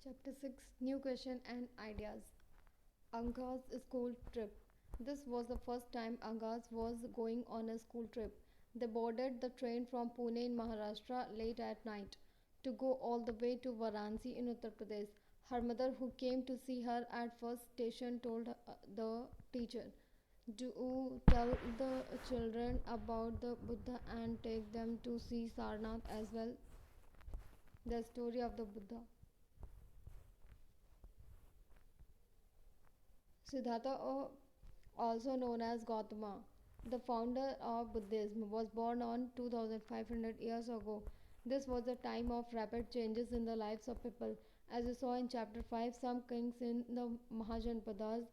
Chapter 6, New Question and Ideas. Anga's school trip. This was the first time Angas was going on a school trip. They boarded the train from Pune in Maharashtra late at night to go all the way to Varanasi in Uttar Pradesh. Her mother, who came to see her at first station, told the teacher, "Do tell the children about the Buddha and take them to see Sarnath as well." The story of the Buddha. Siddhartha, also known as Gautama, the founder of Buddhism, was born on 2500 years ago. This was a time of rapid changes in the lives of people. As you saw in chapter 5, some kings in the Mahajanpadas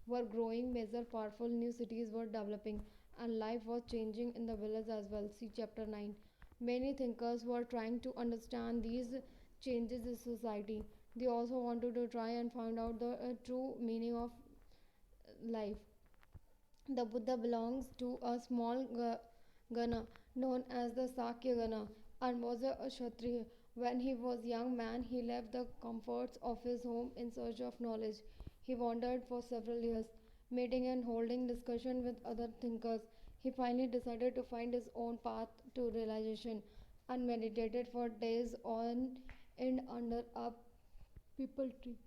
were growing, major powerful new cities were developing, and life was changing in the village as well. See chapter 9. Many thinkers were trying to understand these changes in society. They also wanted to try and find out the true meaning of life. The Buddha belongs to a small Gana known as the Sakya Gana and was a Kshatriya. When he was a young man, he left the comforts of his home in search of knowledge. He wandered for several years, meeting and holding discussion with other thinkers. He finally decided to find his own path to realization and meditated for days on end under a peepal tree.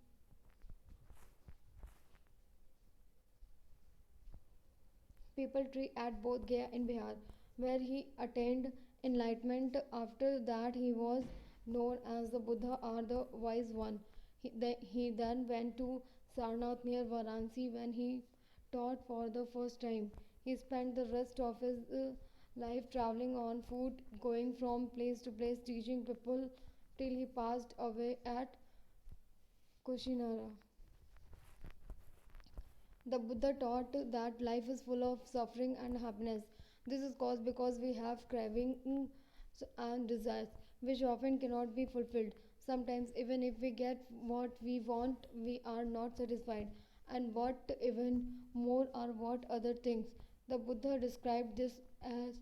People tree at Bodh Gaya in Bihar, where he attained enlightenment. After that, he was known as the Buddha or the Wise One. He then went to Sarnath near Varanasi when he taught for the first time. He spent the rest of his life traveling on foot, going from place to place, teaching people till he passed away at Kushinara. The Buddha taught that life is full of suffering and happiness. This is caused because we have cravings and desires which often cannot be fulfilled. Sometimes, even if we get what we want, we are not satisfied, and what even more are what other things. The Buddha described this as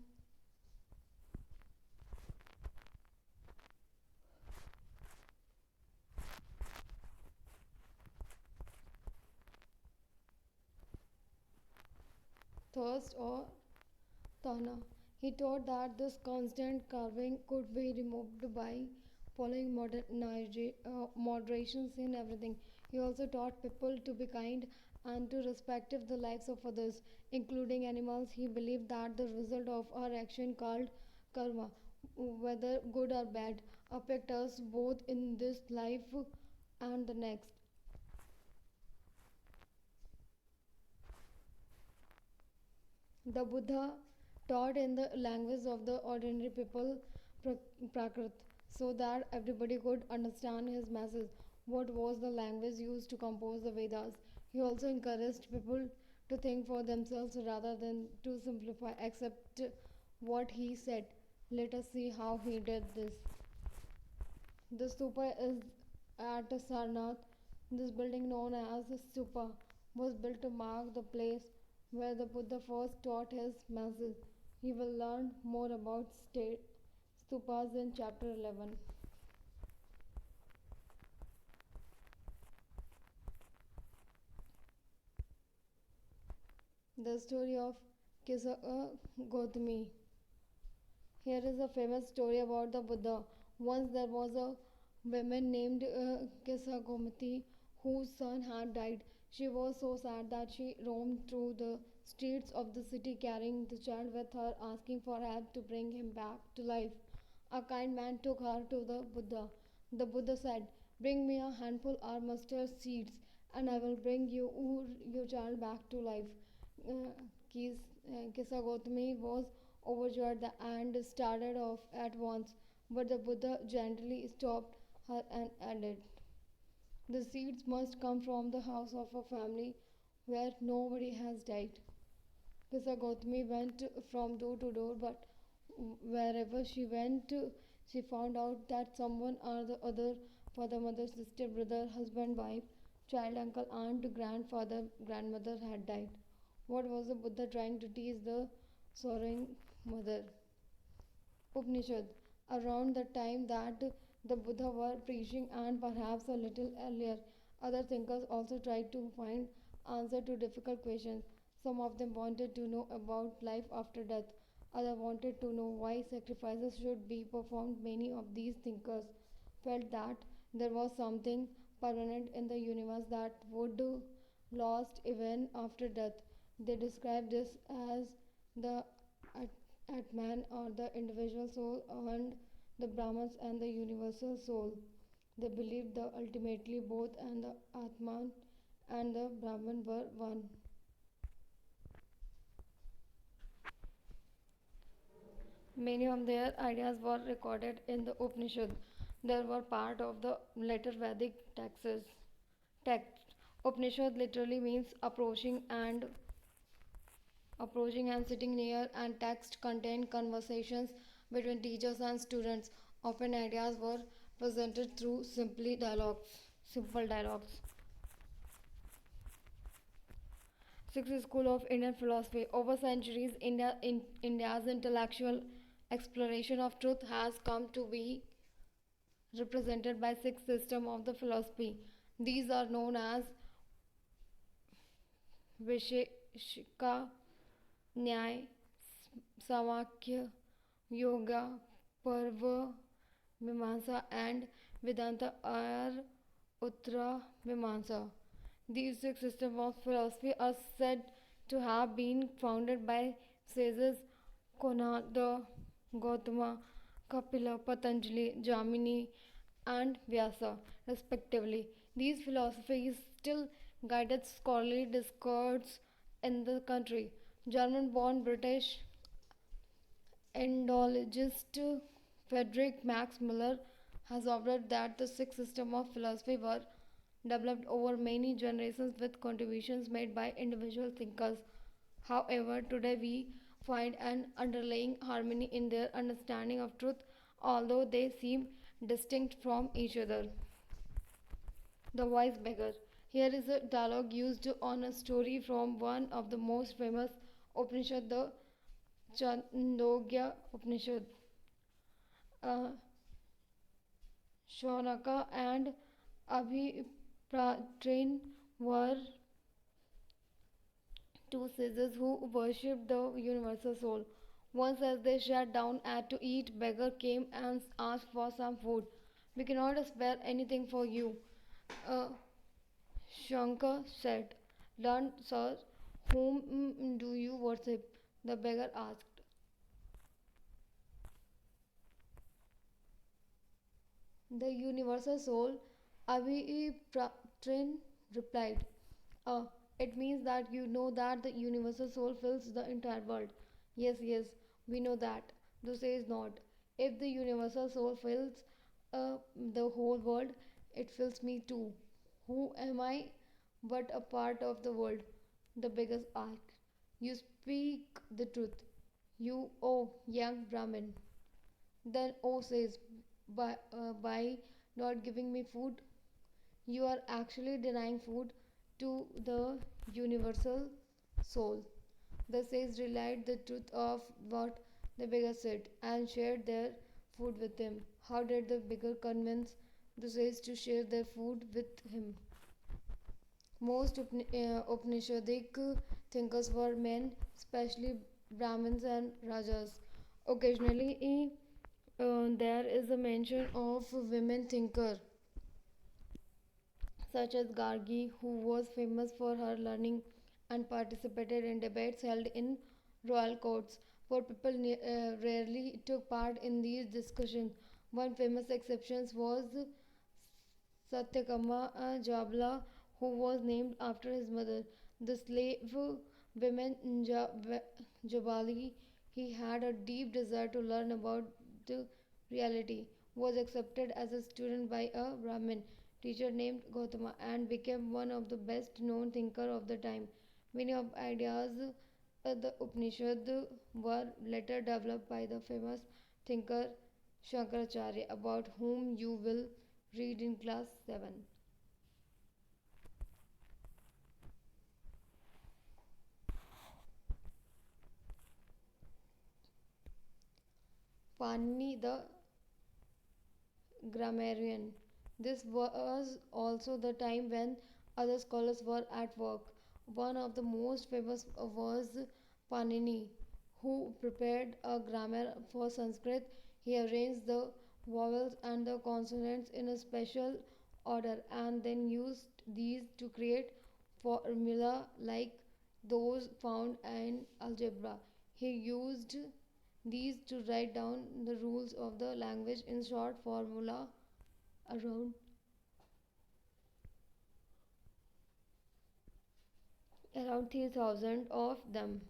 thirst or Tana. He taught that this constant carving could be removed by following moderations in everything. He also taught people to be kind and to respect the lives of others, including animals. He believed that the result of our action called karma, whether good or bad, affect us both in this life and the next. The Buddha taught in the language of the ordinary people, Prakrit, so that everybody could understand his message. What was the language used to compose the Vedas? He also encouraged people to think for themselves rather than to simplify, accept what he said. Let us see how he did this. The stupa is at Sarnath. This building, known as the stupa, was built to mark the place where the Buddha first taught his message. You will learn more about stupas in chapter 11. The story of Kisa Gautami. Here is a famous story about the Buddha. Once there was a woman named Kisa Gomati whose son had died. She was so sad that she roamed through the streets of the city carrying the child with her, asking for help to bring him back to life. A kind man took her to the Buddha. The Buddha said, "Bring me a handful of mustard seeds, and I will bring your child back to life." Uh, Kisa Gautami was overjoyed and started off at once, but the Buddha gently stopped her and added, "The seeds must come from the house of a family where nobody has died." Kisa Gautami went from door to door, but wherever she went, she found out that someone or the other, father, mother, sister, brother, husband, wife, child, uncle, aunt, grandfather, grandmother, had died. What was the Buddha trying to teach the sorrowing mother? Upanishad. Around the time that the Buddha were preaching, and perhaps a little earlier, other thinkers also tried to find answer to difficult questions. Some of them wanted to know about life after death. Others wanted to know why sacrifices should be performed. Many of these thinkers felt that there was something permanent in the universe that would last even after death. They described this as the Atman or the individual soul and the Brahmans and the universal soul. They believed that ultimately both and the Atman and the Brahman were one. Many of their ideas were recorded in the Upanishad. They were part of the later Vedic texts. Text. Upanishad literally means approaching and sitting near, and text contained conversations between teachers and students. Often ideas were presented through simple dialogues. Sixth School of Indian Philosophy. Over centuries, India's intellectual exploration of truth has come to be represented by six systems of the philosophy. These are known as Visheshika, Nyaya, Samkhya, Yoga, Parva, Mimamsa, and Vedanta are Uttara Mimamsa. These six systems of philosophy are said to have been founded by sages Konada, Gautama, Kapila, Patanjali, Jamini, and Vyasa, respectively. These philosophies still guided scholarly discourse in the country. German born British Indologist Friedrich Max Muller has observed that the six systems of philosophy were developed over many generations with contributions made by individual thinkers. However, today we find an underlying harmony in their understanding of truth, although they seem distinct from each other. The Wise Beggar. Here is a dialogue used on a story from one of the most famous Upanishad, the Chandogya Upanishad. Uh, Shaunaka and Abhipratrain were two sages who worshipped the universal soul. Once, as they sat down to eat, beggar came and asked for some food. We cannot spare anything for you, uh, Shankar said. Learn, sir, whom do you worship? The beggar asked. The universal soul, Abhipratrin replied. Uh, it means that you know that the universal soul fills the entire world. Yes, yes, we know that. The says not. If the universal soul fills the whole world, it fills me too. Who am I but a part of the world? The beggars asked. You speak the truth. You, oh, young Brahmin. Then O says, by not giving me food, you are actually denying food to the universal soul. The sage realized the truth of what the beggar said and shared their food with him. How did the beggar convince the sage to share their food with him? Most Upanishadic thinkers were men, especially Brahmins and Rajas. Occasionally, there is a mention of a women thinker such as Gargi, who was famous for her learning and participated in debates held in royal courts. For people rarely took part in these discussions. One famous exception was Satyakama Jabla, who was named after his mother. The slave woman Jabali, he had a deep desire to learn about the reality, was accepted as a student by a Brahmin teacher named Gautama and became one of the best known thinkers of the time. Many of ideas the Upanishad were later developed by the famous thinker Shankaracharya, about whom you will read in class 7. Panini the grammarian. This was also the time when other scholars were at work. One of the most famous was Panini, who prepared a grammar for Sanskrit. He arranged the vowels and the consonants in a special order and then used these to create formula like those found in algebra. He used these to write down the rules of the language in short formula around around 3000 of them.